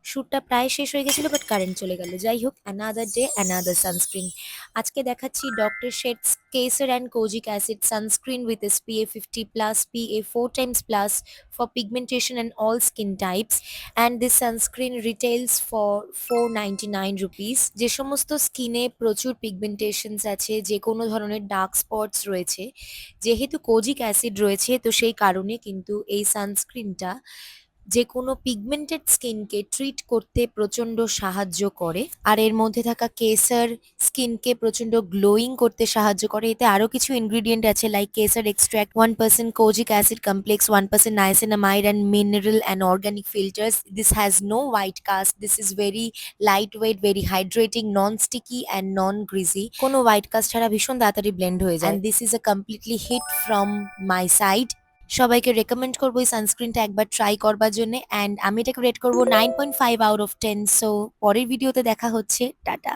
শ্যুটটা প্রায় শেষ হয়ে গেছিল বাট কারেন্ট চলে গেল। যাই হোক, অ্যানাদার ডে অ্যানাদার সানস্ক্রিন। আজকে দেখাচ্ছি doctor Sheth's kesar and kojic acid sunscreen with SPF 50+, PA 4 times plus for pigmentation and all skin types, and this sunscreen retails for 499 rupees। যে সমস্ত স্কিনে প্রচুর পিগমেন্টেশনস আছে, যে কোনো ধরনের ডার্ক স্পটস রয়েছে, যেহেতু কোজিক অ্যাসিড রয়েছে তো সেই কারণে কিন্তু এই সানস্ক্রিনটা যে কোনো পিগমেন্টেড স্কিনকে ট্রিট করতে প্রচণ্ড সাহায্য করে। আর এর মধ্যে থাকা কেসার স্কিনকে প্রচণ্ড গ্লোয়িং করতে সাহায্য করে। এতে আরও কিছু ইনগ্রিডিয়েন্ট আছে like Kesar extract, 1% kojic acid complex, 1% niacinamide and mineral and organic filters. This has no white cast. This is very lightweight, very hydrating, non-sticky and non-greasy. কোনো white cast ছাড়া ভীষণ তাড়াতাড়ি ব্লেন্ড হয়ে যায়। And this is a completely hit from my side. সবাইকে recommend করবো এই সানস্ক্রিনটা একবার ট্রাই করবার জন্য, অ্যান্ড আমি এটাকে রেট করবো 9.5 আউট অফ 10। সো পরের ভিডিওতে দেখা হচ্ছে, টাটা।